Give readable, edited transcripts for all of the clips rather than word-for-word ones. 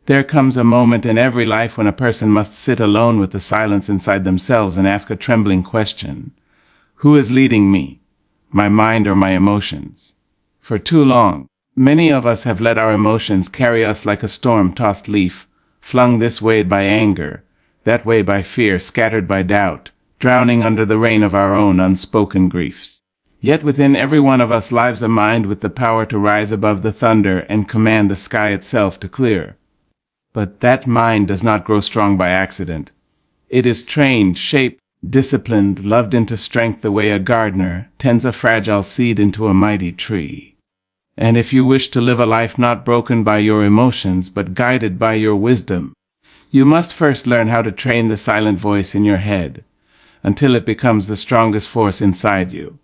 There comes a moment in every life when a person must sit alone with the silence inside themselves and ask a trembling question. Who is leading me? My mind or my emotions? For too long, many of us have let our emotions carry us like a storm-tossed leaf, flung this way by anger, that way by fear, scattered by doubt, drowning under the rain of our own unspoken griefs. Yet within every one of us lives a mind with the power to rise above the thunder and command the sky itself to clear. But that mind does not grow strong by accident. It is trained, shaped, disciplined, loved into strength the way a gardener tends a fragile seed into a mighty tree. And if you wish to live a life not broken by your emotions but guided by your wisdom, you must first learn how to train the silent voice in your head until it becomes the strongest force inside you.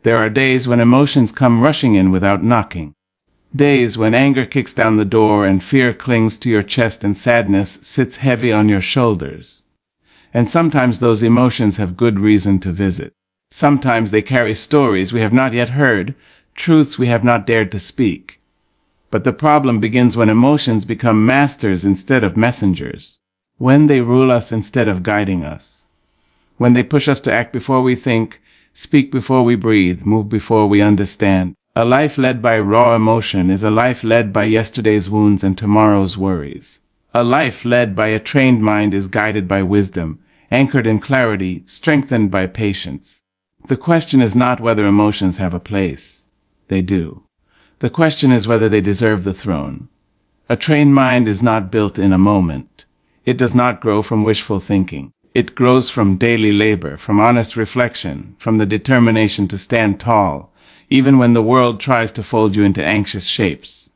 There are days when emotions come rushing in without knocking. Days when anger kicks down the door and fear clings to your chest and sadness sits heavy on your shoulders. And sometimes those emotions have good reason to visit. Sometimes they carry stories we have not yet heard, truths we have not dared to speak. But the problem begins when emotions become masters instead of messengers, when they rule us instead of guiding us, when they push us to act before we think, speak before we breathe, move before we understand. A life led by raw emotion is a life led by yesterday's wounds and tomorrow's worries. A life led by a trained mind is guided by wisdom, anchored in clarity, strengthened by patience. The question is not whether emotions have a place. They do. The question is whether they deserve the throne. A trained mind is not built in a moment. It does not grow from wishful thinking. It grows from daily labor, from honest reflection, from the determination to stand tall, even when the world tries to fold you into anxious shapes.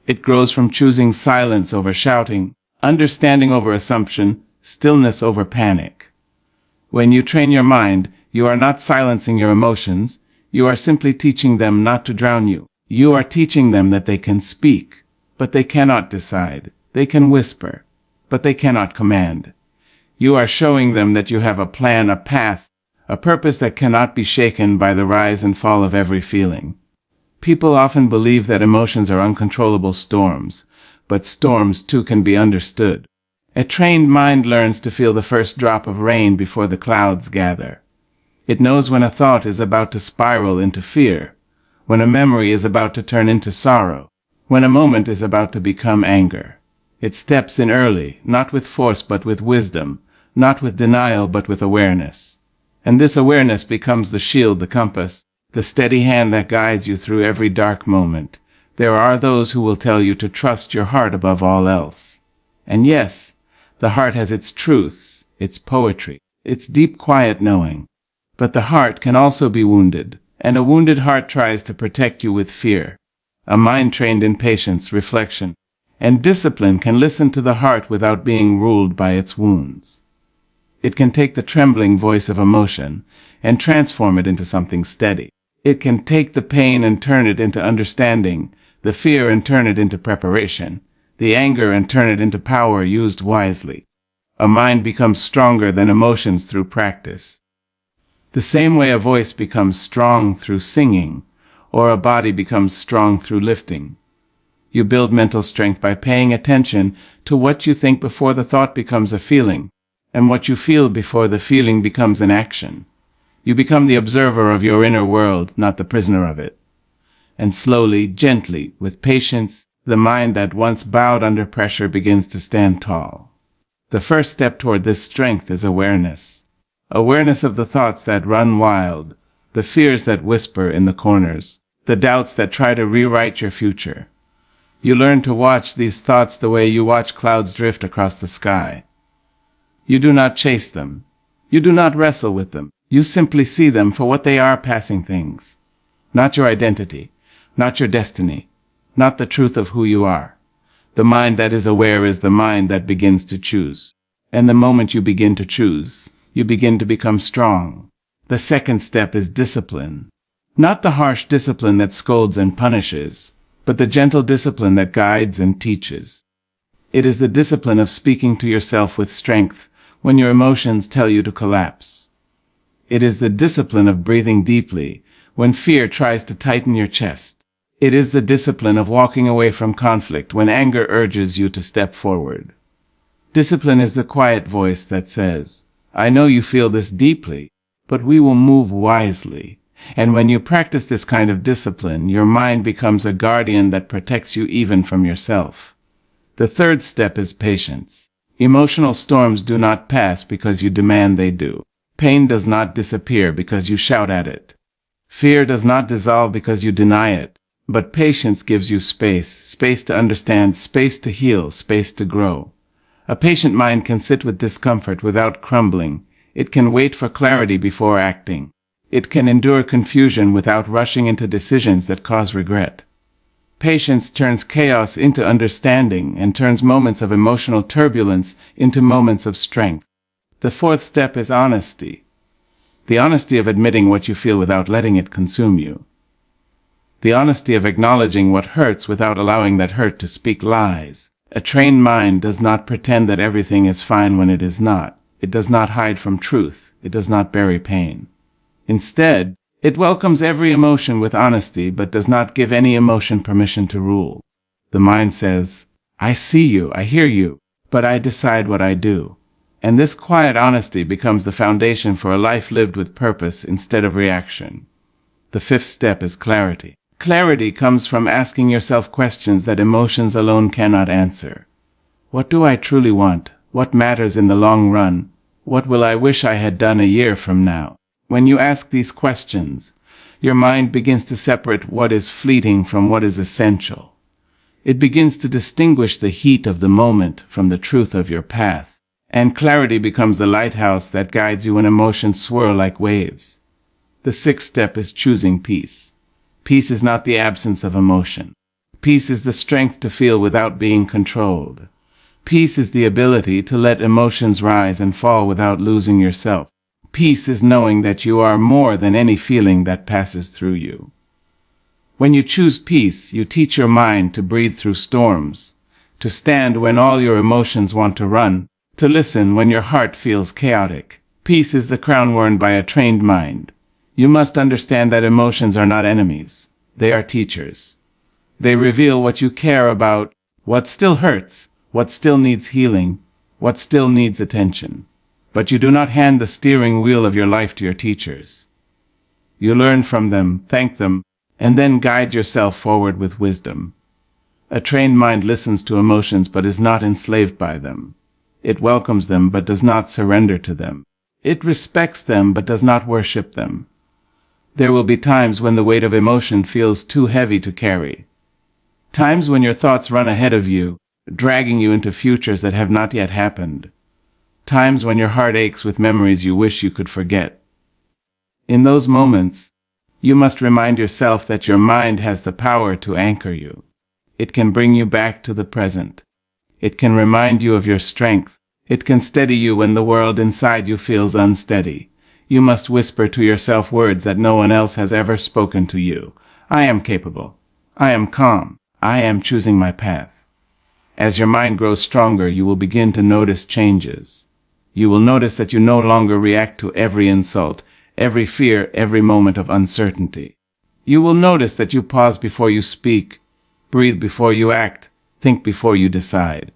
It grows from choosing silence over shouting, understanding over assumption, stillness over panic. When you train your mind, you are not silencing your emotions, you are simply teaching them not to drown you. You are teaching them that they can speak, but they cannot decide. They can whisper, but they cannot command. You are showing them that you have a plan, a path, a purpose that cannot be shaken by the rise and fall of every feeling. People often believe that emotions are uncontrollable storms, but storms too can be understood. A trained mind learns to feel the first drop of rain before the clouds gather. It knows when a thought is about to spiral into fear, when a memory is about to turn into sorrow, when a moment is about to become anger. It steps in early, not with force but with wisdom, not with denial but with awareness. And this awareness becomes the shield, the compass, the steady hand that guides you through every dark moment. There are those who will tell you to trust your heart above all else. And yes, the heart has its truths, its poetry, its deep quiet knowing. But the heart can also be wounded, and a wounded heart tries to protect you with fear. A mind trained in patience, reflection, and discipline can listen to the heart without being ruled by its wounds. It can take the trembling voice of emotion and transform it into something steady. It can take the pain and turn it into understanding, the fear and turn it into preparation, the anger and turn it into power used wisely. A mind becomes stronger than emotions through practice. The same way a voice becomes strong through singing, or a body becomes strong through lifting. You build mental strength by paying attention to what you think before the thought becomes a feeling, and what you feel before the feeling becomes an action. You become the observer of your inner world, not the prisoner of it. And slowly, gently, with patience, the mind that once bowed under pressure begins to stand tall. The first step toward this strength is awareness. Awareness of the thoughts that run wild, the fears that whisper in the corners, the doubts that try to rewrite your future. You learn to watch these thoughts the way you watch clouds drift across the sky. You do not chase them. You do not wrestle with them. You simply see them for what they are, passing things. Not your identity, not your destiny, not the truth of who you are. The mind that is aware is the mind that begins to choose. And the moment you begin to choose, you begin to become strong. The second step is discipline. Not the harsh discipline that scolds and punishes, but the gentle discipline that guides and teaches. It is the discipline of speaking to yourself with strength when your emotions tell you to collapse. It is the discipline of breathing deeply when fear tries to tighten your chest. It is the discipline of walking away from conflict when anger urges you to step forward. Discipline is the quiet voice that says, I know you feel this deeply, but we will move wisely. And when you practice this kind of discipline, your mind becomes a guardian that protects you even from yourself. The third step is patience. Emotional storms do not pass because you demand they do. Pain does not disappear because you shout at it. Fear does not dissolve because you deny it. But patience gives you space to understand, space to heal, space to grow. A patient mind can sit with discomfort without crumbling. It can wait for clarity before acting. It can endure confusion without rushing into decisions that cause regret. Patience turns chaos into understanding and turns moments of emotional turbulence into moments of strength. The fourth step is honesty. The honesty of admitting what you feel without letting it consume you. The honesty of acknowledging what hurts without allowing that hurt to speak lies. A trained mind does not pretend that everything is fine when it is not. It does not hide from truth. It does not bury pain. Instead, it welcomes every emotion with honesty but does not give any emotion permission to rule. The mind says, I see you, I hear you, but I decide what I do. And this quiet honesty becomes the foundation for a life lived with purpose instead of reaction. The fifth step is clarity. Clarity comes from asking yourself questions that emotions alone cannot answer. What do I truly want? What matters in the long run? What will I wish I had done a year from now? When you ask these questions, your mind begins to separate what is fleeting from what is essential. It begins to distinguish the heat of the moment from the truth of your path. And clarity becomes the lighthouse that guides you when emotions swirl like waves. The sixth step is choosing peace. Peace is not the absence of emotion. Peace is the strength to feel without being controlled. Peace is the ability to let emotions rise and fall without losing yourself. Peace is knowing that you are more than any feeling that passes through you. When you choose peace, you teach your mind to breathe through storms, to stand when all your emotions want to run, to listen when your heart feels chaotic. Peace is the crown worn by a trained mind. You must understand that emotions are not enemies. They are teachers. They reveal what you care about, what still hurts, what still needs healing, what still needs attention. But you do not hand the steering wheel of your life to your teachers. You learn from them, thank them, and then guide yourself forward with wisdom. A trained mind listens to emotions but is not enslaved by them. It welcomes them but does not surrender to them. It respects them but does not worship them. There will be times when the weight of emotion feels too heavy to carry. Times when your thoughts run ahead of you, dragging you into futures that have not yet happened. Times when your heart aches with memories you wish you could forget. In those moments, you must remind yourself that your mind has the power to anchor you. It can bring you back to the present. It can remind you of your strength. It can steady you when the world inside you feels unsteady. You must whisper to yourself words that no one else has ever spoken to you. I am capable. I am calm. I am choosing my path. As your mind grows stronger, you will begin to notice changes. You will notice that you no longer react to every insult, every fear, every moment of uncertainty. You will notice that you pause before you speak, breathe before you act, think before you decide.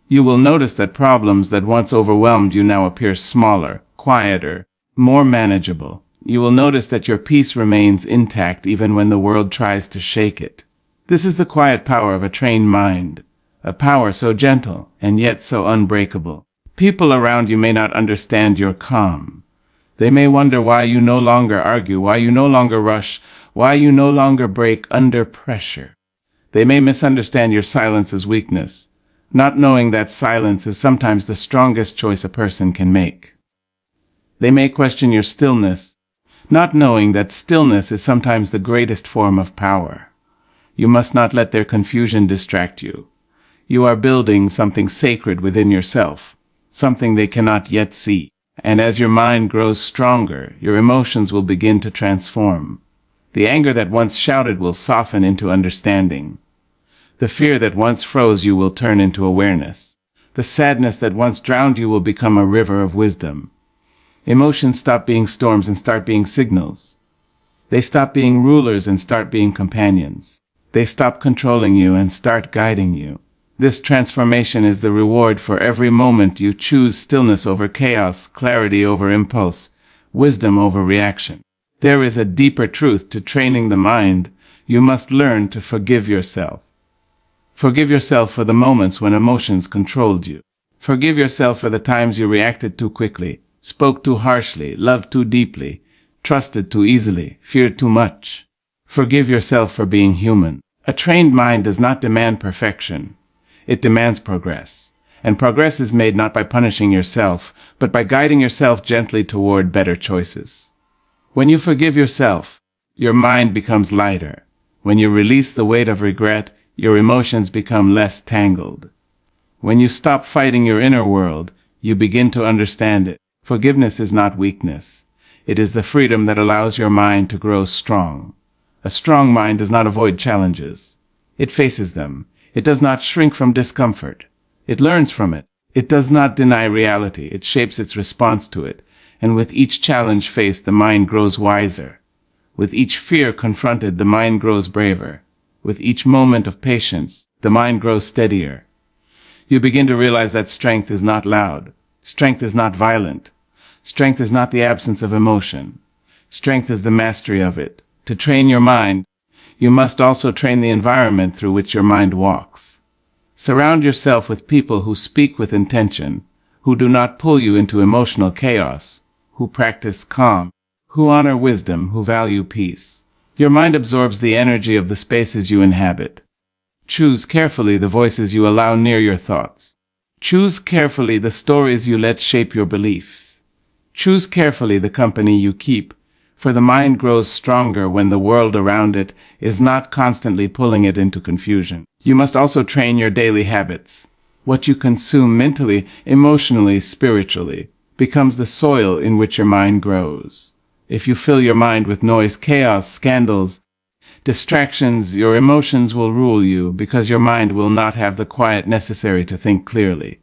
You will notice that problems that once overwhelmed you now appear smaller, quieter, more manageable. You will notice that your peace remains intact even when the world tries to shake it. This is the quiet power of a trained mind, a power so gentle and yet so unbreakable. People around you may not understand your calm. They may wonder why you no longer argue, why you no longer rush, why you no longer break under pressure. They may misunderstand your silence as weakness, not knowing that silence is sometimes the strongest choice a person can make. They may question your stillness, not knowing that stillness is sometimes the greatest form of power. You must not let their confusion distract you. You are building something sacred within yourself, something they cannot yet see. And as your mind grows stronger, your emotions will begin to transform. The anger that once shouted will soften into understanding. The fear that once froze you will turn into awareness. The sadness that once drowned you will become a river of wisdom. Emotions stop being storms and start being signals. They stop being rulers and start being companions. They stop controlling you and start guiding you. This transformation is the reward for every moment you choose stillness over chaos, clarity over impulse, wisdom over reaction. There is a deeper truth to training the mind. You must learn to forgive yourself. Forgive yourself for the moments when emotions controlled you. Forgive yourself for the times you reacted too quickly, spoke too harshly, loved too deeply, trusted too easily, feared too much. Forgive yourself for being human. A trained mind does not demand perfection. It demands progress. And progress is made not by punishing yourself, but by guiding yourself gently toward better choices. When you forgive yourself, your mind becomes lighter. When you release the weight of regret, your emotions become less tangled. When you stop fighting your inner world, you begin to understand it. Forgiveness is not weakness. It is the freedom that allows your mind to grow strong. A strong mind does not avoid challenges. It faces them. It does not shrink from discomfort. It learns from it. It does not deny reality. It shapes its response to it. And with each challenge faced, the mind grows wiser. With each fear confronted, the mind grows braver. With each moment of patience, the mind grows steadier. You begin to realize that strength is not loud. Strength is not violent. Strength is not the absence of emotion. Strength is the mastery of it. To train your mind, you must also train the environment through which your mind walks. Surround yourself with people who speak with intention, who do not pull you into emotional chaos, who practice calm, who honor wisdom, who value peace. Your mind absorbs the energy of the spaces you inhabit. Choose carefully the voices you allow near your thoughts. Choose carefully the stories you let shape your beliefs. Choose carefully the company you keep, for the mind grows stronger when the world around it is not constantly pulling it into confusion. You must also train your daily habits. What you consume mentally, emotionally, spiritually, becomes the soil in which your mind grows. If you fill your mind with noise, chaos, scandals, distractions, your emotions will rule you because your mind will not have the quiet necessary to think clearly.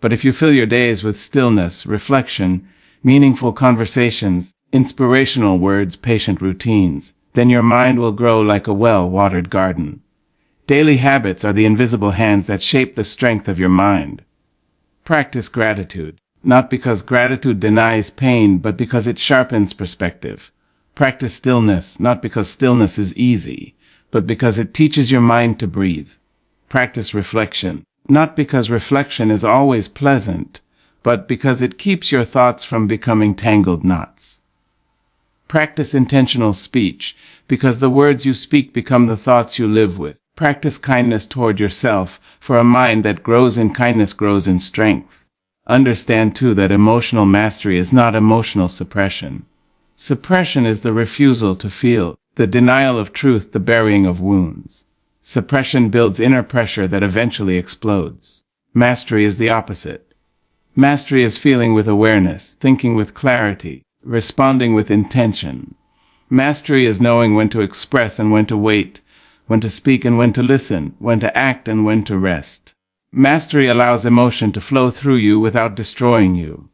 But if you fill your days with stillness, reflection, meaningful conversations, inspirational words, patient routines, then your mind will grow like a well-watered garden. Daily habits are the invisible hands that shape the strength of your mind. Practice gratitude, not because gratitude denies pain, but because it sharpens perspective. Practice stillness, not because stillness is easy, but because it teaches your mind to breathe. Practice reflection, not because reflection is always pleasant, but because it keeps your thoughts from becoming tangled knots. Practice intentional speech, because the words you speak become the thoughts you live with. Practice kindness toward yourself, for a mind that grows in kindness grows in strength. Understand, too, that emotional mastery is not emotional suppression. Suppression is the refusal to feel, the denial of truth, the burying of wounds. Suppression builds inner pressure that eventually explodes. Mastery is the opposite. Mastery is feeling with awareness, thinking with clarity, responding with intention. Mastery is knowing when to express and when to wait, when to speak and when to listen, when to act and when to rest. Mastery allows emotion to flow through you without destroying you.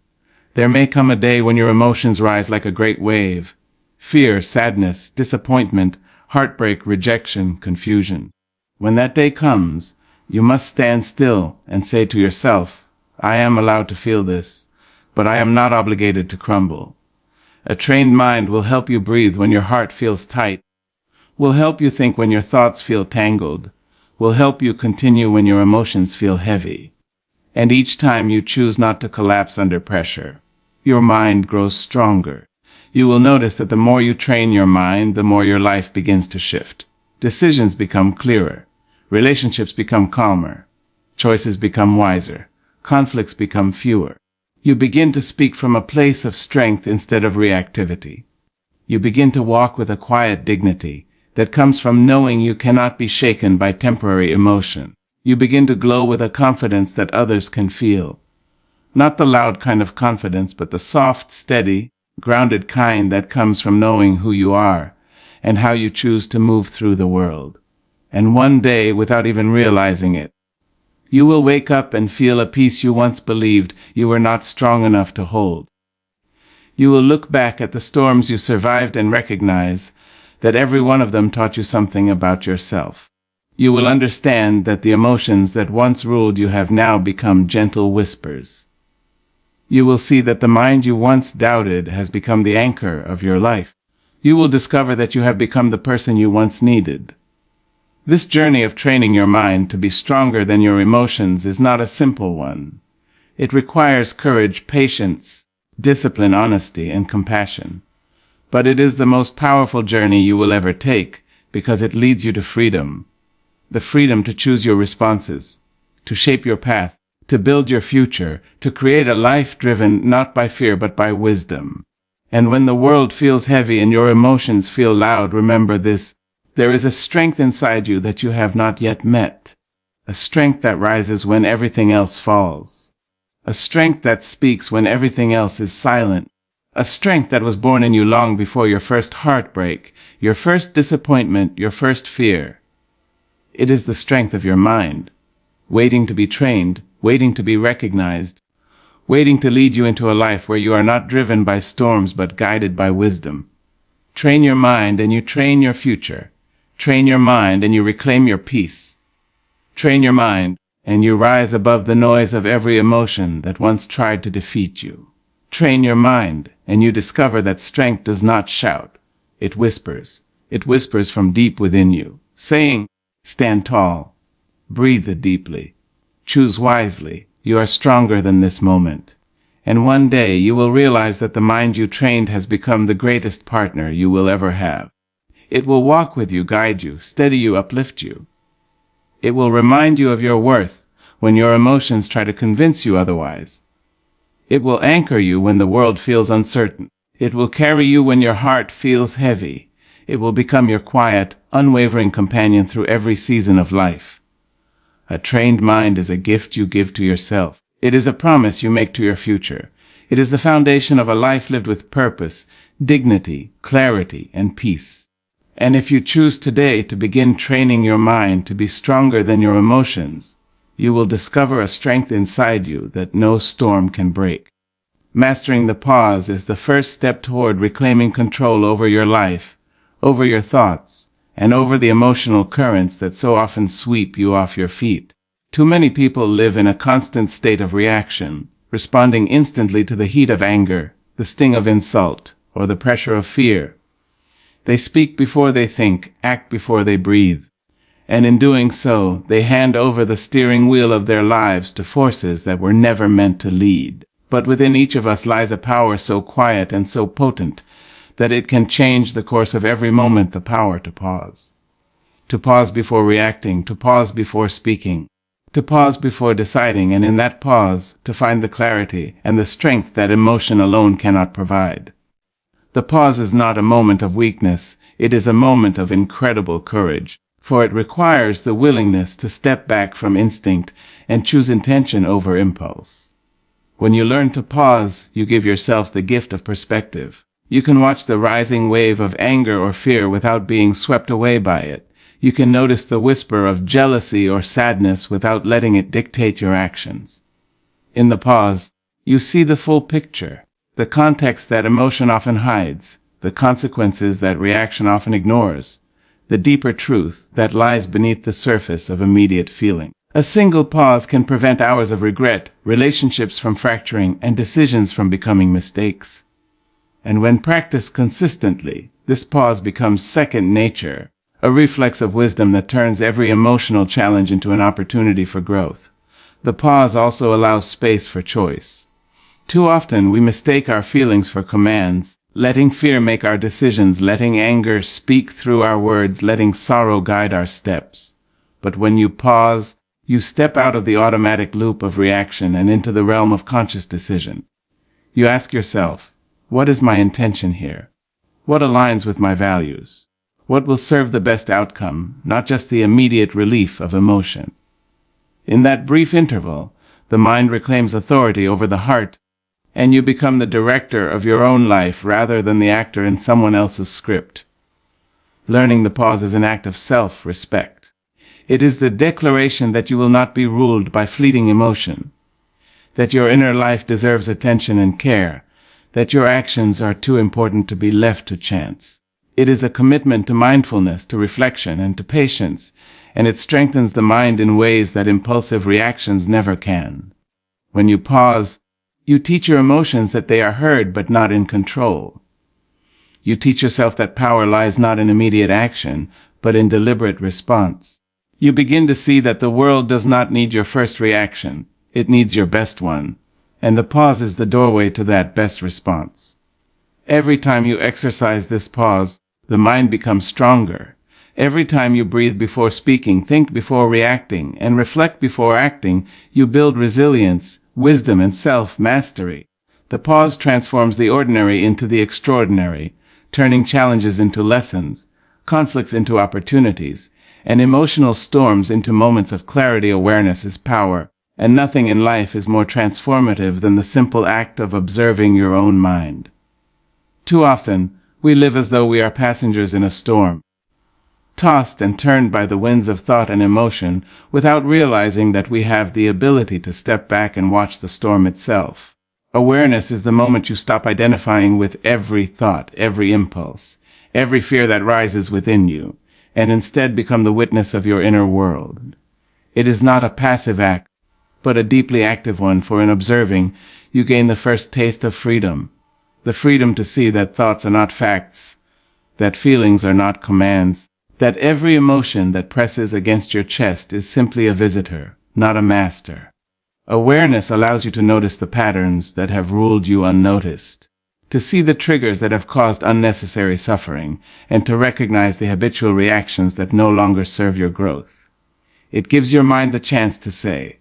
There may come a day when your emotions rise like a great wave. Fear, sadness, disappointment, heartbreak, rejection, confusion. When that day comes, you must stand still and say to yourself, I am allowed to feel this, but I am not obligated to crumble. A trained mind will help you breathe when your heart feels tight, will help you think when your thoughts feel tangled, will help you continue when your emotions feel heavy. And each time you choose not to collapse under pressure, your mind grows stronger. You will notice that the more you train your mind, the more your life begins to shift. Decisions become clearer. Relationships become calmer. Choices become wiser. Conflicts become fewer. You begin to speak from a place of strength instead of reactivity. You begin to walk with a quiet dignity that comes from knowing you cannot be shaken by temporary emotion. You begin to glow with a confidence that others can feel. Not the loud kind of confidence, but the soft, steady, grounded kind that comes from knowing who you are and how you choose to move through the world. And one day, without even realizing it, you will wake up and feel a peace you once believed you were not strong enough to hold. You will look back at the storms you survived and recognize that every one of them taught you something about yourself. You will understand that the emotions that once ruled you have now become gentle whispers. You will see that the mind you once doubted has become the anchor of your life. You will discover that you have become the person you once needed. This journey of training your mind to be stronger than your emotions is not a simple one. It requires courage, patience, discipline, honesty, and compassion. But it is the most powerful journey you will ever take because it leads you to freedom. The freedom to choose your responses, to shape your path, to build your future, to create a life driven not by fear but by wisdom. And when the world feels heavy and your emotions feel loud, remember this: there is a strength inside you that you have not yet met. A strength that rises when everything else falls. A strength that speaks when everything else is silent. A strength that was born in you long before your first heartbreak, your first disappointment, your first fear. It is the strength of your mind, waiting to be trained, waiting to be recognized, waiting to lead you into a life where you are not driven by storms but guided by wisdom. Train your mind and you train your future. Train your mind and you reclaim your peace. Train your mind and you rise above the noise of every emotion that once tried to defeat you. Train your mind and you discover that strength does not shout. It whispers. It whispers from deep within you, saying, stand tall, breathe deeply, choose wisely. You are stronger than this moment. And one day you will realize that the mind you trained has become the greatest partner you will ever have. It will walk with you, guide you, steady you, uplift you. It will remind you of your worth when your emotions try to convince you otherwise. It will anchor you when the world feels uncertain. It will carry you when your heart feels heavy. It will become your quiet, unwavering companion through every season of life. A trained mind is a gift you give to yourself. It is a promise you make to your future. It is the foundation of a life lived with purpose, dignity, clarity, and peace. And if you choose today to begin training your mind to be stronger than your emotions, you will discover a strength inside you that no storm can break. Mastering the pause is the first step toward reclaiming control over your life, over your thoughts, and over the emotional currents that so often sweep you off your feet. Too many people live in a constant state of reaction, responding instantly to the heat of anger, the sting of insult, or the pressure of fear. They speak before they think, act before they breathe. And in doing so, they hand over the steering wheel of their lives to forces that were never meant to lead. But within each of us lies a power so quiet and so potent that it can change the course of every moment. The power to pause. To pause before reacting, to pause before speaking, to pause before deciding, and in that pause, to find the clarity and the strength that emotion alone cannot provide. The pause is not a moment of weakness, it is a moment of incredible courage, for it requires the willingness to step back from instinct and choose intention over impulse. When you learn to pause, you give yourself the gift of perspective. You can watch the rising wave of anger or fear without being swept away by it. You can notice the whisper of jealousy or sadness without letting it dictate your actions. In the pause, you see the full picture, the context that emotion often hides, the consequences that reaction often ignores, the deeper truth that lies beneath the surface of immediate feeling. A single pause can prevent hours of regret, relationships from fracturing, and decisions from becoming mistakes. And when practiced consistently, this pause becomes second nature, a reflex of wisdom that turns every emotional challenge into an opportunity for growth. The pause also allows space for choice. Too often we mistake our feelings for commands, letting fear make our decisions, letting anger speak through our words, letting sorrow guide our steps. But when you pause, you step out of the automatic loop of reaction and into the realm of conscious decision. You ask yourself, what is my intention here? What aligns with my values? What will serve the best outcome, not just the immediate relief of emotion? In that brief interval, the mind reclaims authority over the heart, and you become the director of your own life rather than the actor in someone else's script. Learning the pause is an act of self-respect. It is the declaration that you will not be ruled by fleeting emotion, that your inner life deserves attention and care, that your actions are too important to be left to chance. It is a commitment to mindfulness, to reflection, and to patience, and it strengthens the mind in ways that impulsive reactions never can. When you pause, you teach your emotions that they are heard but not in control. You teach yourself that power lies not in immediate action, but in deliberate response. You begin to see that the world does not need your first reaction, it needs your best one, and the pause is the doorway to that best response. Every time you exercise this pause, the mind becomes stronger. Every time you breathe before speaking, think before reacting, and reflect before acting, you build resilience, wisdom, and self-mastery. The pause transforms the ordinary into the extraordinary, turning challenges into lessons, conflicts into opportunities, and emotional storms into moments of clarity. Awareness is power, and nothing in life is more transformative than the simple act of observing your own mind. Too often, we live as though we are passengers in a storm, tossed and turned by the winds of thought and emotion, without realizing that we have the ability to step back and watch the storm itself. Awareness is the moment you stop identifying with every thought, every impulse, every fear that rises within you, and instead become the witness of your inner world. It is not a passive act, but a deeply active one, for in observing, you gain the first taste of freedom, the freedom to see that thoughts are not facts, that feelings are not commands, that every emotion that presses against your chest is simply a visitor, not a master. Awareness allows you to notice the patterns that have ruled you unnoticed, to see the triggers that have caused unnecessary suffering, and to recognize the habitual reactions that no longer serve your growth. It gives your mind the chance to say,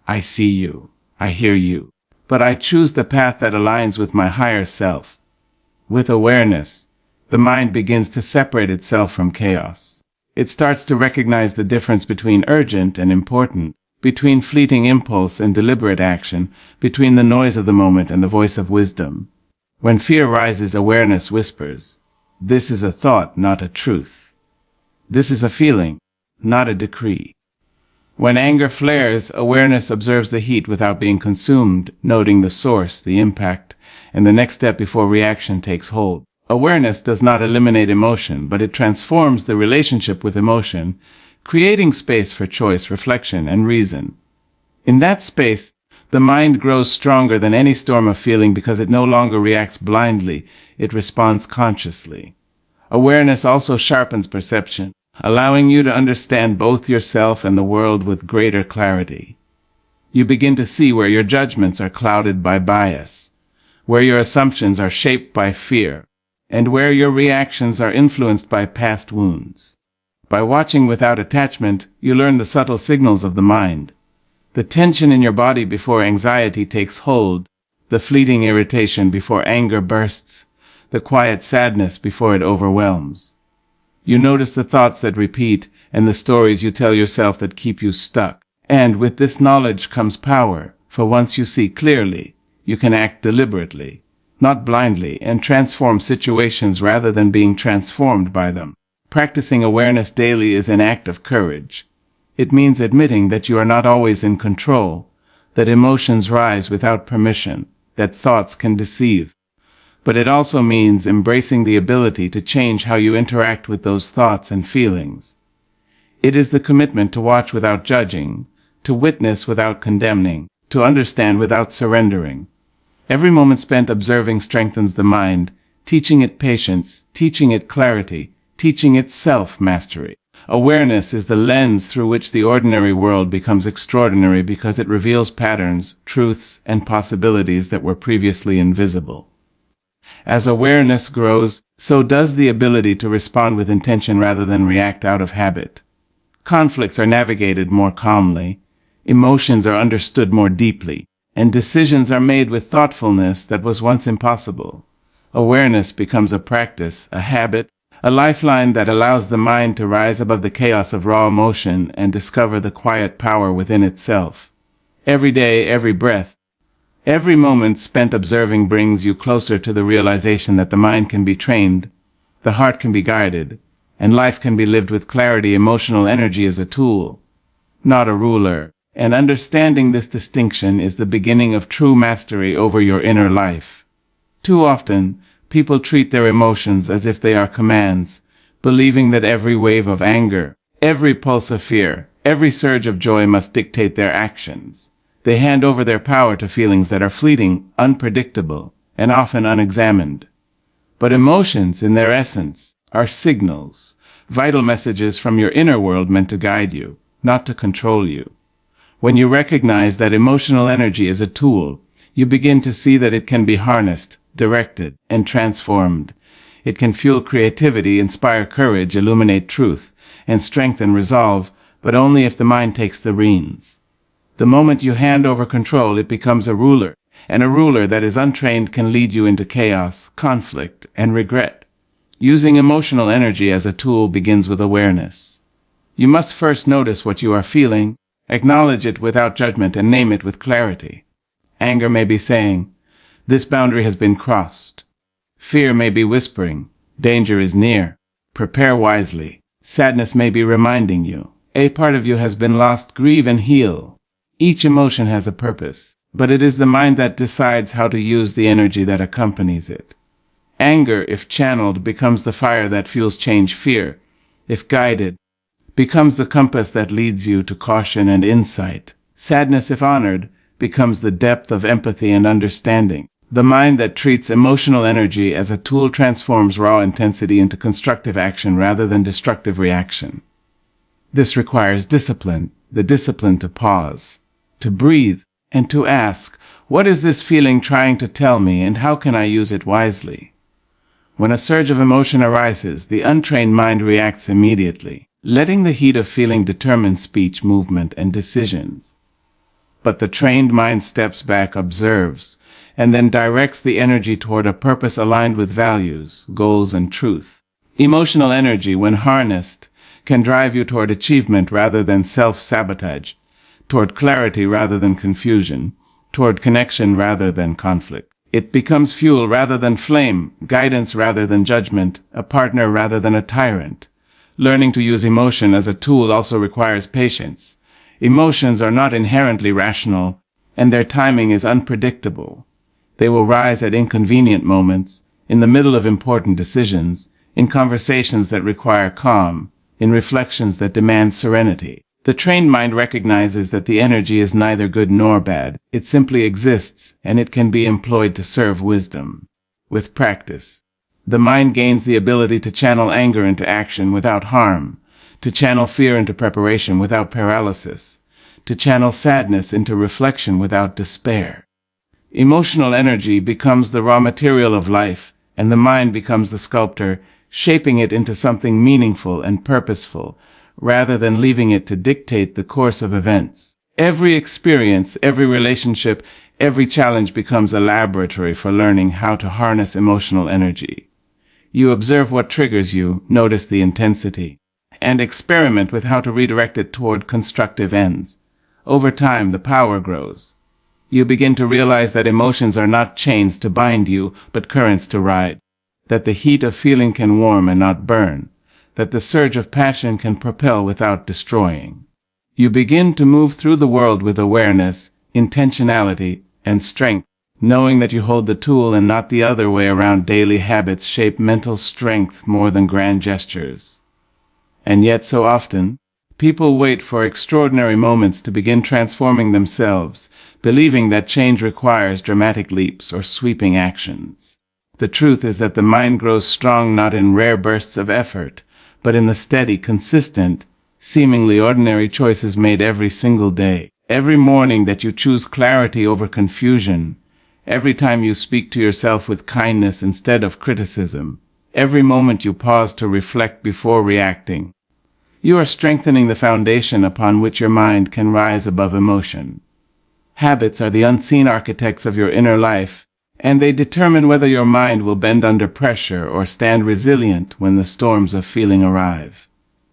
I see you, I hear you, but I choose the path that aligns with my higher self. With awareness, the mind begins to separate itself from chaos. It starts to recognize the difference between urgent and important, between fleeting impulse and deliberate action, between the noise of the moment and the voice of wisdom. When fear rises, awareness whispers, this is a thought, not a truth. This is a feeling, not a decree. When anger flares, awareness observes the heat without being consumed, noting the source, the impact, and the next step before reaction takes hold. Awareness does not eliminate emotion, but it transforms the relationship with emotion, creating space for choice, reflection, and reason. In that space, the mind grows stronger than any storm of feeling because it no longer reacts blindly, it responds consciously. Awareness also sharpens perception, allowing you to understand both yourself and the world with greater clarity. You begin to see where your judgments are clouded by bias, where your assumptions are shaped by fear, and where your reactions are influenced by past wounds. By watching without attachment, you learn the subtle signals of the mind. The tension in your body before anxiety takes hold, the fleeting irritation before anger bursts, the quiet sadness before it overwhelms. You notice the thoughts that repeat and the stories you tell yourself that keep you stuck. And with this knowledge comes power, for once you see clearly, you can act deliberately, not blindly, and transform situations rather than being transformed by them. Practicing awareness daily is an act of courage. It means admitting that you are not always in control, that emotions rise without permission, that thoughts can deceive. But it also means embracing the ability to change how you interact with those thoughts and feelings. It is the commitment to watch without judging, to witness without condemning, to understand without surrendering. Every moment spent observing strengthens the mind, teaching it patience, teaching it clarity, teaching it self-mastery. Awareness is the lens through which the ordinary world becomes extraordinary because it reveals patterns, truths, and possibilities that were previously invisible. As awareness grows, so does the ability to respond with intention rather than react out of habit. Conflicts are navigated more calmly, emotions are understood more deeply, and decisions are made with thoughtfulness that was once impossible. Awareness becomes a practice, a habit, a lifeline that allows the mind to rise above the chaos of raw emotion and discover the quiet power within itself. Every day, every breath, every moment spent observing brings you closer to the realization that the mind can be trained, the heart can be guided, and life can be lived with clarity. Emotional energy is a tool, not a ruler, and understanding this distinction is the beginning of true mastery over your inner life. Too often, people treat their emotions as if they are commands, believing that every wave of anger, every pulse of fear, every surge of joy must dictate their actions. They hand over their power to feelings that are fleeting, unpredictable, and often unexamined. But emotions, in their essence, are signals, vital messages from your inner world meant to guide you, not to control you. When you recognize that emotional energy is a tool, you begin to see that it can be harnessed, directed, and transformed. It can fuel creativity, inspire courage, illuminate truth, and strengthen resolve, but only if the mind takes the reins. The moment you hand over control, it becomes a ruler, and a ruler that is untrained can lead you into chaos, conflict, and regret. Using emotional energy as a tool begins with awareness. You must first notice what you are feeling, acknowledge it without judgment, and name it with clarity. Anger may be saying, "This boundary has been crossed." Fear may be whispering, "Danger is near. Prepare wisely." Sadness may be reminding you, "A part of you has been lost. Grieve and heal." Each emotion has a purpose, but it is the mind that decides how to use the energy that accompanies it. Anger, if channeled, becomes the fire that fuels change. Fear, if guided, becomes the compass that leads you to caution and insight. Sadness, if honored, becomes the depth of empathy and understanding. The mind that treats emotional energy as a tool transforms raw intensity into constructive action rather than destructive reaction. This requires discipline, the discipline to pause, to breathe, and to ask, what is this feeling trying to tell me, and how can I use it wisely? When a surge of emotion arises, the untrained mind reacts immediately, letting the heat of feeling determine speech, movement, and decisions. But the trained mind steps back, observes, and then directs the energy toward a purpose aligned with values, goals, and truth. Emotional energy, when harnessed, can drive you toward achievement rather than self-sabotage, toward clarity rather than confusion, toward connection rather than conflict. It becomes fuel rather than flame, guidance rather than judgment, a partner rather than a tyrant. Learning to use emotion as a tool also requires patience. Emotions are not inherently rational, and their timing is unpredictable. They will rise at inconvenient moments, in the middle of important decisions, in conversations that require calm, in reflections that demand serenity. The trained mind recognizes that the energy is neither good nor bad. It simply exists, and it can be employed to serve wisdom. With practice, the mind gains the ability to channel anger into action without harm, to channel fear into preparation without paralysis, to channel sadness into reflection without despair. Emotional energy becomes the raw material of life, and the mind becomes the sculptor, shaping it into something meaningful and purposeful, rather than leaving it to dictate the course of events. Every experience, every relationship, every challenge becomes a laboratory for learning how to harness emotional energy. You observe what triggers you, notice the intensity, and experiment with how to redirect it toward constructive ends. Over time, the power grows. You begin to realize that emotions are not chains to bind you, but currents to ride. That the heat of feeling can warm and not burn. That the surge of passion can propel without destroying. You begin to move through the world with awareness, intentionality, and strength, knowing that you hold the tool and not the other way around. Daily habits shape mental strength more than grand gestures. And yet so often, people wait for extraordinary moments to begin transforming themselves, believing that change requires dramatic leaps or sweeping actions. The truth is that the mind grows strong not in rare bursts of effort, but in the steady, consistent, seemingly ordinary choices made every single day. Every morning that you choose clarity over confusion, every time you speak to yourself with kindness instead of criticism, every moment you pause to reflect before reacting, you are strengthening the foundation upon which your mind can rise above emotion. Habits are the unseen architects of your inner life, and they determine whether your mind will bend under pressure or stand resilient when the storms of feeling arrive.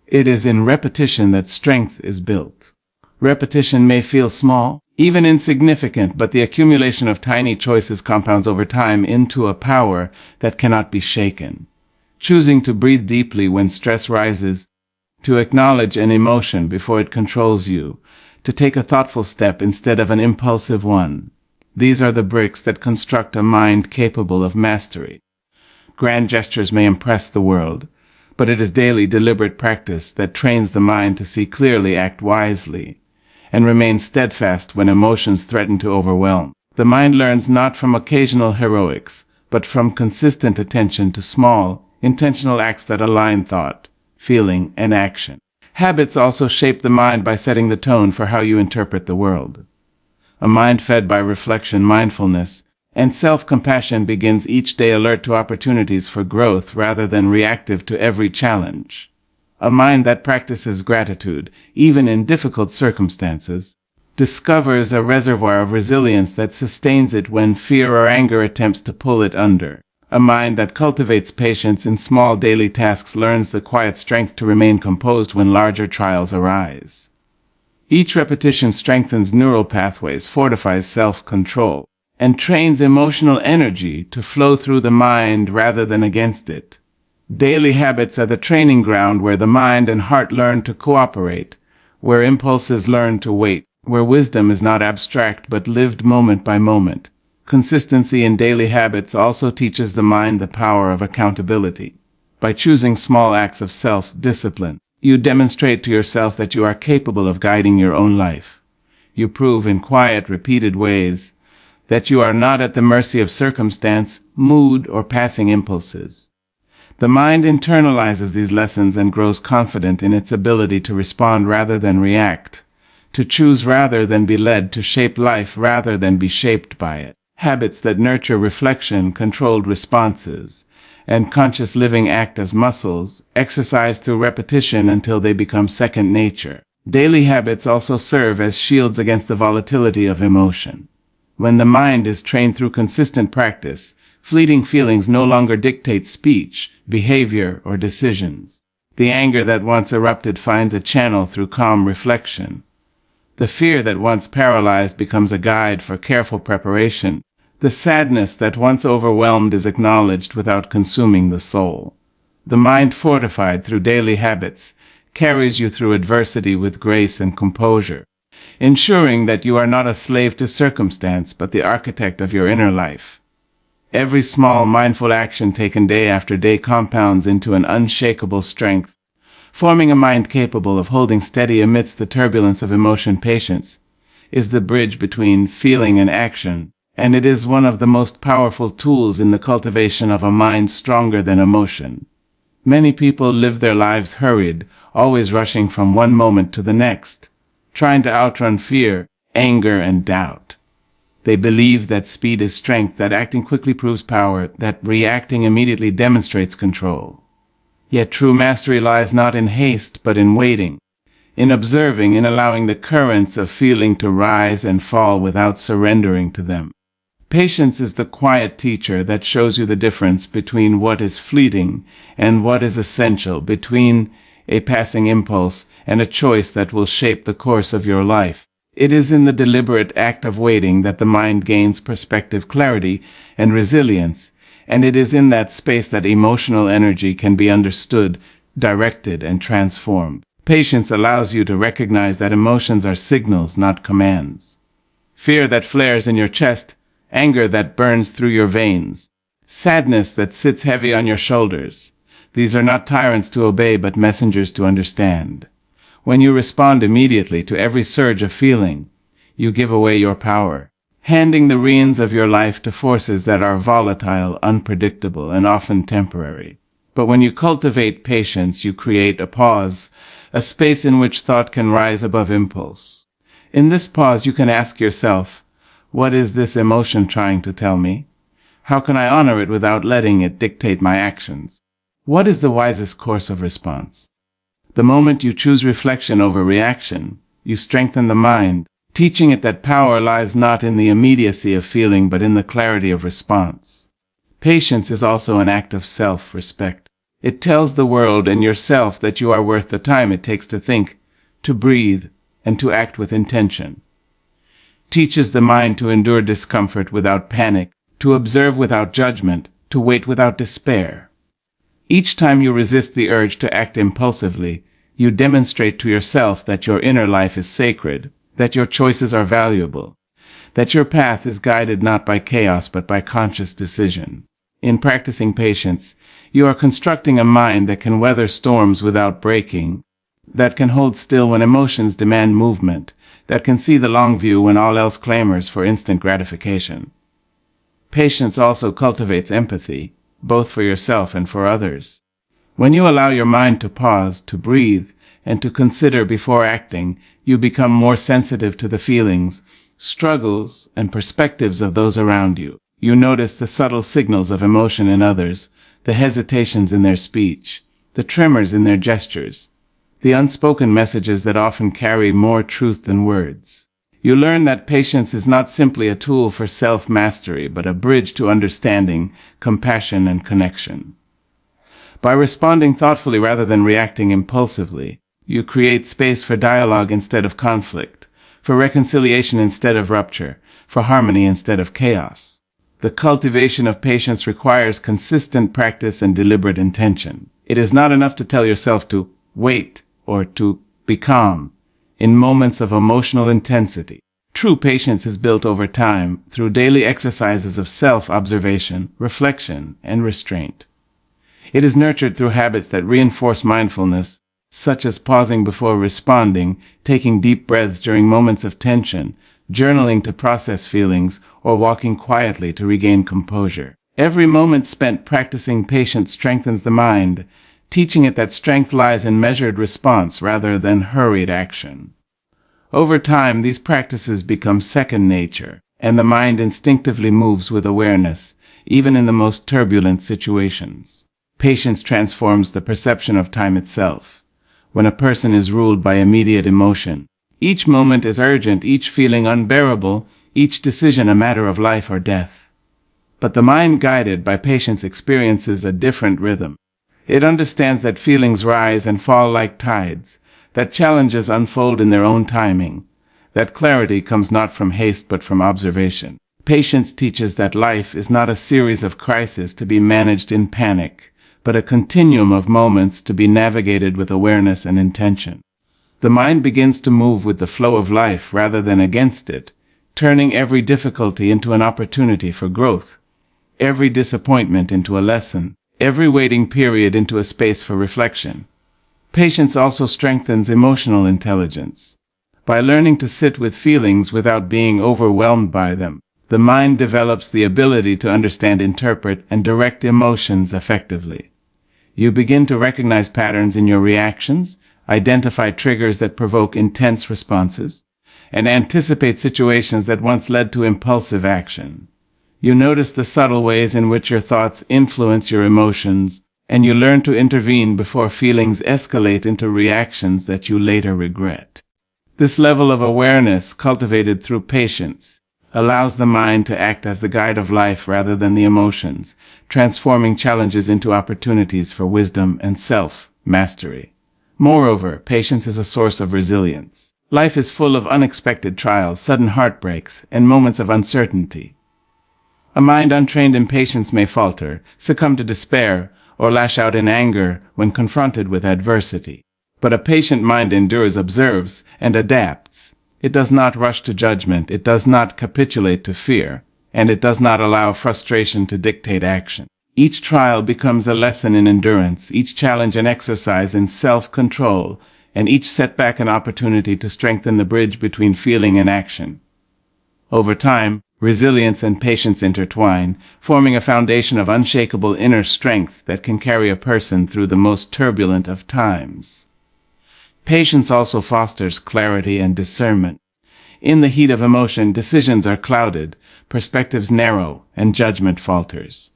It is in repetition that strength is built. Repetition may feel small, even insignificant, but the accumulation of tiny choices compounds over time into a power that cannot be shaken. Choosing to breathe deeply when stress rises, to acknowledge an emotion before it controls you, to take a thoughtful step instead of an impulsive one. These are the bricks that construct a mind capable of mastery. Grand gestures may impress the world, but it is daily deliberate practice that trains the mind to see clearly, act wisely, and remain steadfast when emotions threaten to overwhelm. The mind learns not from occasional heroics, but from consistent attention to small, intentional acts that align thought, feeling, and action. Habits also shape the mind by setting the tone for how you interpret the world. A mind fed by reflection, mindfulness, and self-compassion begins each day alert to opportunities for growth rather than reactive to every challenge. A mind that practices gratitude, even in difficult circumstances, discovers a reservoir of resilience that sustains it when fear or anger attempts to pull it under. A mind that cultivates patience in small daily tasks learns the quiet strength to remain composed when larger trials arise. Each repetition strengthens neural pathways, fortifies self-control, and trains emotional energy to flow through the mind rather than against it. Daily habits are the training ground where the mind and heart learn to cooperate, where impulses learn to wait, where wisdom is not abstract but lived moment by moment. Consistency in daily habits also teaches the mind the power of accountability. By choosing small acts of self-discipline, you demonstrate to yourself that you are capable of guiding your own life. You prove in quiet, repeated ways that you are not at the mercy of circumstance, mood, or passing impulses. The mind internalizes these lessons and grows confident in its ability to respond rather than react, to choose rather than be led, to shape life rather than be shaped by it. Habits that nurture reflection, controlled responses, and conscious living act as muscles, exercised through repetition until they become second nature. Daily habits also serve as shields against the volatility of emotion. When the mind is trained through consistent practice, fleeting feelings no longer dictate speech, behavior, or decisions. The anger that once erupted finds a channel through calm reflection. The fear that once paralyzed becomes a guide for careful preparation. The sadness that once overwhelmed is acknowledged without consuming the soul. The mind fortified through daily habits carries you through adversity with grace and composure, ensuring that you are not a slave to circumstance but the architect of your inner life. Every small mindful action taken day after day compounds into an unshakable strength, forming a mind capable of holding steady amidst the turbulence of emotion. Patience is the bridge between feeling and action, and it is one of the most powerful tools in the cultivation of a mind stronger than emotion. Many people live their lives hurried, always rushing from one moment to the next, trying to outrun fear, anger, and doubt. They believe that speed is strength, that acting quickly proves power, that reacting immediately demonstrates control. Yet true mastery lies not in haste but in waiting, in observing, in allowing the currents of feeling to rise and fall without surrendering to them. Patience is the quiet teacher that shows you the difference between what is fleeting and what is essential, between a passing impulse and a choice that will shape the course of your life. It is in the deliberate act of waiting that the mind gains perspective, clarity, and resilience, and it is in that space that emotional energy can be understood, directed, and transformed. Patience allows you to recognize that emotions are signals, not commands. Fear that flares in your chest, anger that burns through your veins, sadness that sits heavy on your shoulders. These are not tyrants to obey but messengers to understand. When you respond immediately to every surge of feeling, you give away your power, handing the reins of your life to forces that are volatile, unpredictable, and often temporary. But when you cultivate patience, you create a pause, a space in which thought can rise above impulse. In this pause, you can ask yourself, what is this emotion trying to tell me? How can I honor it without letting it dictate my actions? What is the wisest course of response? The moment you choose reflection over reaction, you strengthen the mind, teaching it that power lies not in the immediacy of feeling but in the clarity of response. Patience is also an act of self-respect. It tells the world and yourself that you are worth the time it takes to think, to breathe, and to act with intention. Teaches the mind to endure discomfort without panic, to observe without judgment, to wait without despair. Each time you resist the urge to act impulsively, you demonstrate to yourself that your inner life is sacred, that your choices are valuable, that your path is guided not by chaos but by conscious decision. In practicing patience, you are constructing a mind that can weather storms without breaking, that can hold still when emotions demand movement, that can see the long view when all else clamors for instant gratification. Patience also cultivates empathy, both for yourself and for others. When you allow your mind to pause, to breathe, and to consider before acting, you become more sensitive to the feelings, struggles, and perspectives of those around you. You notice the subtle signals of emotion in others, the hesitations in their speech, the tremors in their gestures, the unspoken messages that often carry more truth than words. You learn that patience is not simply a tool for self-mastery, but a bridge to understanding, compassion, and connection. By responding thoughtfully rather than reacting impulsively, you create space for dialogue instead of conflict, for reconciliation instead of rupture, for harmony instead of chaos. The cultivation of patience requires consistent practice and deliberate intention. It is not enough to tell yourself to wait or to be calm in moments of emotional intensity. True patience is built over time through daily exercises of self-observation, reflection, and restraint. It is nurtured through habits that reinforce mindfulness, such as pausing before responding, taking deep breaths during moments of tension, journaling to process feelings, or walking quietly to regain composure. Every moment spent practicing patience strengthens the mind, teaching it that strength lies in measured response rather than hurried action. Over time, these practices become second nature, and the mind instinctively moves with awareness, even in the most turbulent situations. Patience transforms the perception of time itself. When a person is ruled by immediate emotion, each moment is urgent, each feeling unbearable, each decision a matter of life or death. But the mind guided by patience experiences a different rhythm. It understands that feelings rise and fall like tides, that challenges unfold in their own timing, that clarity comes not from haste but from observation. Patience teaches that life is not a series of crises to be managed in panic, but a continuum of moments to be navigated with awareness and intention. The mind begins to move with the flow of life rather than against it, turning every difficulty into an opportunity for growth, every disappointment into a lesson, every waiting period into a space for reflection. Patience also strengthens emotional intelligence. By learning to sit with feelings without being overwhelmed by them, the mind develops the ability to understand, interpret, and direct emotions effectively. You begin to recognize patterns in your reactions, identify triggers that provoke intense responses, and anticipate situations that once led to impulsive action. You notice the subtle ways in which your thoughts influence your emotions, and you learn to intervene before feelings escalate into reactions that you later regret. This level of awareness, cultivated through patience, allows the mind to act as the guide of life rather than the emotions, transforming challenges into opportunities for wisdom and self-mastery. Moreover, patience is a source of resilience. Life is full of unexpected trials, sudden heartbreaks, and moments of uncertainty. A mind untrained in patience may falter, succumb to despair, or lash out in anger when confronted with adversity. But a patient mind endures, observes, and adapts. It does not rush to judgment, it does not capitulate to fear, and it does not allow frustration to dictate action. Each trial becomes a lesson in endurance, each challenge an exercise in self-control, and each setback an opportunity to strengthen the bridge between feeling and action. Over time, resilience and patience intertwine, forming a foundation of unshakable inner strength that can carry a person through the most turbulent of times. Patience also fosters clarity and discernment. In the heat of emotion, decisions are clouded, perspectives narrow, and judgment falters.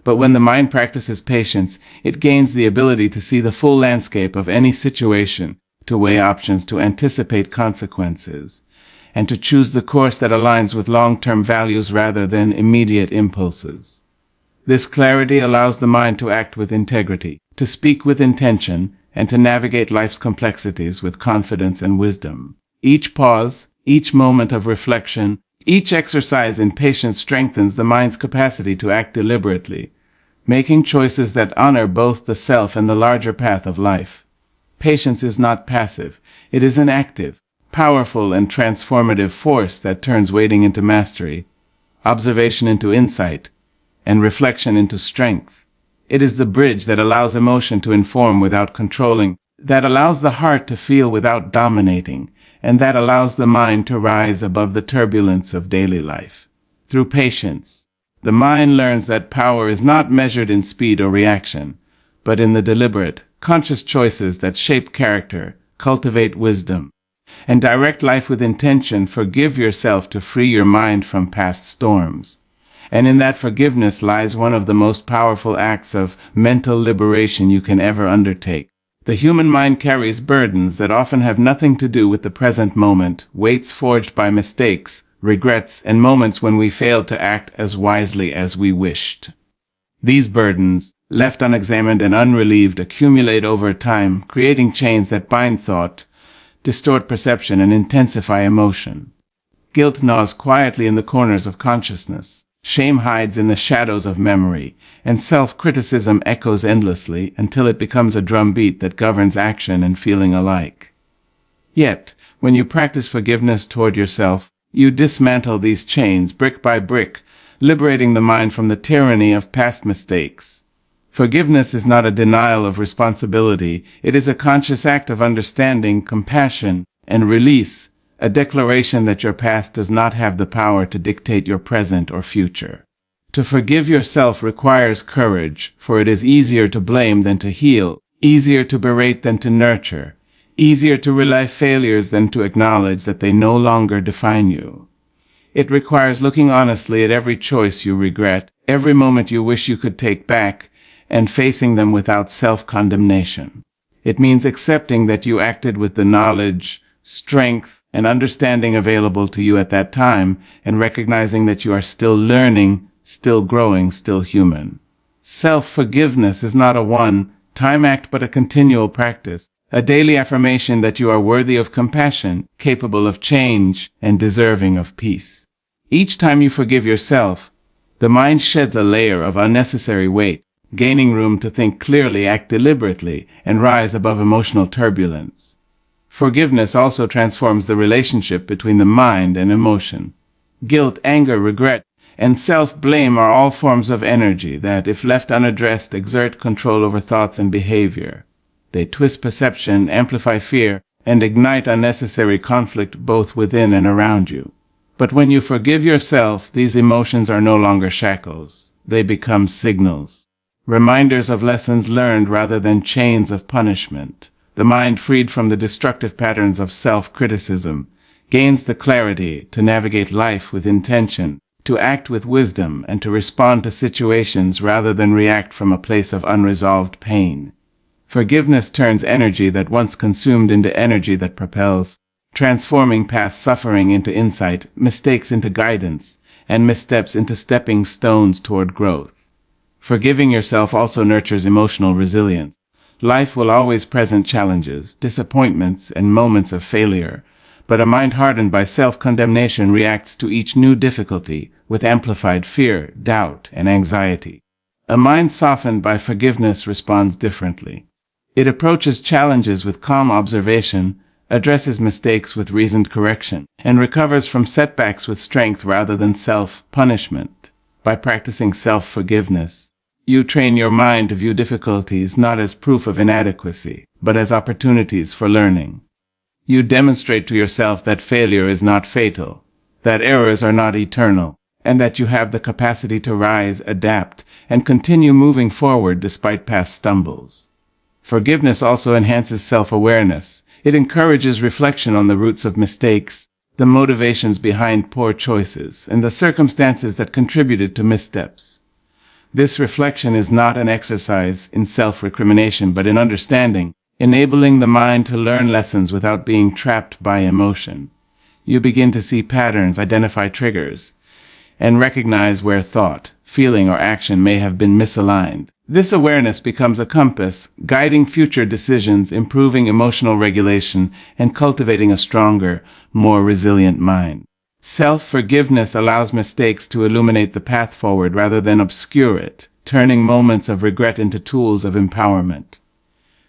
But when the mind practices patience, it gains the ability to see the full landscape of any situation, to weigh options, to anticipate consequences, and to choose the course that aligns with long-term values rather than immediate impulses. This clarity allows the mind to act with integrity, to speak with intention, and to navigate life's complexities with confidence and wisdom. Each pause, each moment of reflection, each exercise in patience strengthens the mind's capacity to act deliberately, making choices that honor both the self and the larger path of life. Patience is not passive. It is an active, powerful, and transformative force that turns waiting into mastery, observation into insight, and reflection into strength. It is the bridge that allows emotion to inform without controlling, that allows the heart to feel without dominating, and that allows the mind to rise above the turbulence of daily life. Through patience, the mind learns that power is not measured in speed or reaction, but in the deliberate, conscious choices that shape character, cultivate wisdom, and direct life with intention. Forgive yourself to free your mind from past storms. And in that forgiveness lies one of the most powerful acts of mental liberation you can ever undertake. The human mind carries burdens that often have nothing to do with the present moment, weights forged by mistakes, regrets, and moments when we failed to act as wisely as we wished. These burdens, left unexamined and unrelieved, accumulate over time, creating chains that bind thought, distort perception, and intensify emotion. Guilt gnaws quietly in the corners of consciousness. Shame hides in the shadows of memory, and self-criticism echoes endlessly until it becomes a drumbeat that governs action and feeling alike. Yet, when you practice forgiveness toward yourself, you dismantle these chains brick by brick, liberating the mind from the tyranny of past mistakes. Forgiveness is not a denial of responsibility. It is a conscious act of understanding, compassion, and release, a declaration that your past does not have the power to dictate your present or future. To forgive yourself requires courage, for it is easier to blame than to heal, easier to berate than to nurture, easier to relive failures than to acknowledge that they no longer define you. It requires looking honestly at every choice you regret, every moment you wish you could take back, and facing them without self-condemnation. It means accepting that you acted with the knowledge, strength, and understanding available to you at that time, and recognizing that you are still learning, still growing, still human. Self-forgiveness is not a one-time act but a continual practice, a daily affirmation that you are worthy of compassion, capable of change, and deserving of peace. Each time you forgive yourself, the mind sheds a layer of unnecessary weight, gaining room to think clearly, act deliberately, and rise above emotional turbulence. Forgiveness also transforms the relationship between the mind and emotion. Guilt, anger, regret, and self-blame are all forms of energy that, if left unaddressed, exert control over thoughts and behavior. They twist perception, amplify fear, and ignite unnecessary conflict both within and around you. But when you forgive yourself, these emotions are no longer shackles. They become signals, reminders of lessons learned rather than chains of punishment. The mind, freed from the destructive patterns of self-criticism, gains the clarity to navigate life with intention, to act with wisdom, and to respond to situations rather than react from a place of unresolved pain. Forgiveness turns energy that once consumed into energy that propels, transforming past suffering into insight, mistakes into guidance, and missteps into stepping stones toward growth. Forgiving yourself also nurtures emotional resilience. Life will always present challenges, disappointments, and moments of failure, but a mind hardened by self-condemnation reacts to each new difficulty with amplified fear, doubt, and anxiety. A mind softened by forgiveness responds differently. It approaches challenges with calm observation, addresses mistakes with reasoned correction, and recovers from setbacks with strength rather than self-punishment. By practicing self-forgiveness, you train your mind to view difficulties not as proof of inadequacy, but as opportunities for learning. You demonstrate to yourself that failure is not fatal, that errors are not eternal, and that you have the capacity to rise, adapt, and continue moving forward despite past stumbles. Forgiveness also enhances self-awareness. It encourages reflection on the roots of mistakes, the motivations behind poor choices, and the circumstances that contributed to missteps. This reflection is not an exercise in self-recrimination but in understanding, enabling the mind to learn lessons without being trapped by emotion. You begin to see patterns, identify triggers, and recognize where thought, feeling, or action may have been misaligned. This awareness becomes a compass, guiding future decisions, improving emotional regulation, and cultivating a stronger, more resilient mind. Self-forgiveness allows mistakes to illuminate the path forward rather than obscure it, turning moments of regret into tools of empowerment.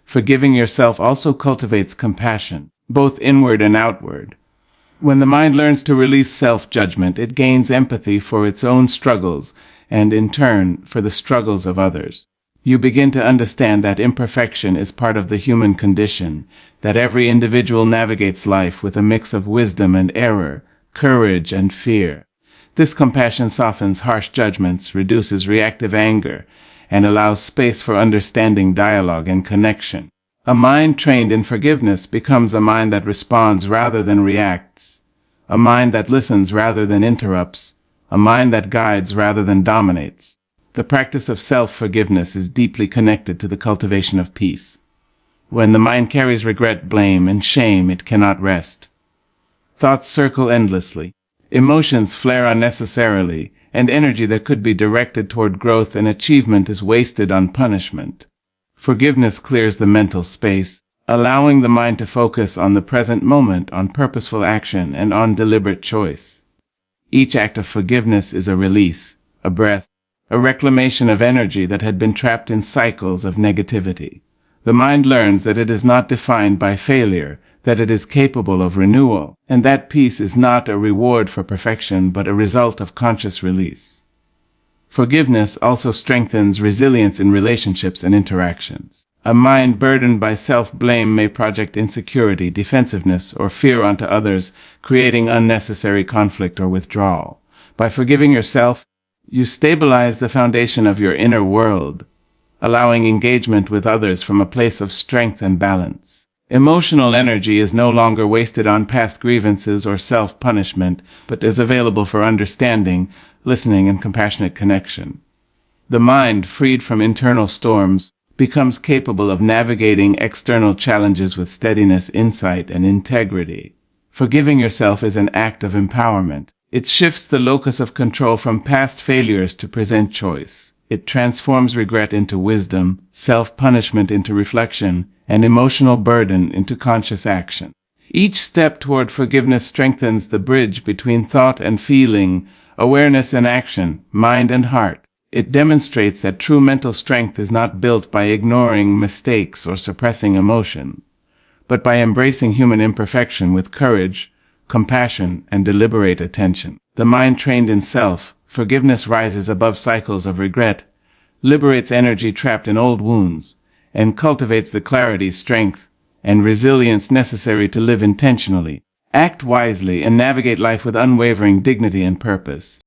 Forgiving yourself also cultivates compassion, both inward and outward. When the mind learns to release self-judgment, it gains empathy for its own struggles and, in turn, for the struggles of others. You begin to understand that imperfection is part of the human condition, that every individual navigates life with a mix of wisdom and error, courage and fear. This compassion softens harsh judgments, reduces reactive anger, and allows space for understanding, dialogue, and connection. A mind trained in forgiveness becomes a mind that responds rather than reacts, a mind that listens rather than interrupts, a mind that guides rather than dominates. The practice of self-forgiveness is deeply connected to the cultivation of peace. When the mind carries regret, blame, and shame, it cannot rest. Thoughts circle endlessly. Emotions flare unnecessarily, and energy that could be directed toward growth and achievement is wasted on punishment. Forgiveness clears the mental space, allowing the mind to focus on the present moment, on purposeful action, and on deliberate choice. Each act of forgiveness is a release, a breath, a reclamation of energy that had been trapped in cycles of negativity. The mind learns that it is not defined by failure, that it is capable of renewal, and that peace is not a reward for perfection but a result of conscious release. Forgiveness also strengthens resilience in relationships and interactions. A mind burdened by self-blame may project insecurity, defensiveness, or fear onto others, creating unnecessary conflict or withdrawal. By forgiving yourself, you stabilize the foundation of your inner world, allowing engagement with others from a place of strength and balance. Emotional energy is no longer wasted on past grievances or self-punishment, but is available for understanding, listening, and compassionate connection. The mind, freed from internal storms, becomes capable of navigating external challenges with steadiness, insight, and integrity. Forgiving yourself is an act of empowerment. It shifts the locus of control from past failures to present choice. It transforms regret into wisdom, self-punishment into reflection, and emotional burden into conscious action. Each step toward forgiveness strengthens the bridge between thought and feeling, awareness and action, mind and heart. It demonstrates that true mental strength is not built by ignoring mistakes or suppressing emotion, but by embracing human imperfection with courage, compassion, and deliberate attention. The mind trained in self-forgiveness rises above cycles of regret, liberates energy trapped in old wounds, and cultivates the clarity, strength, and resilience necessary to live intentionally, act wisely, and navigate life with unwavering dignity and purpose.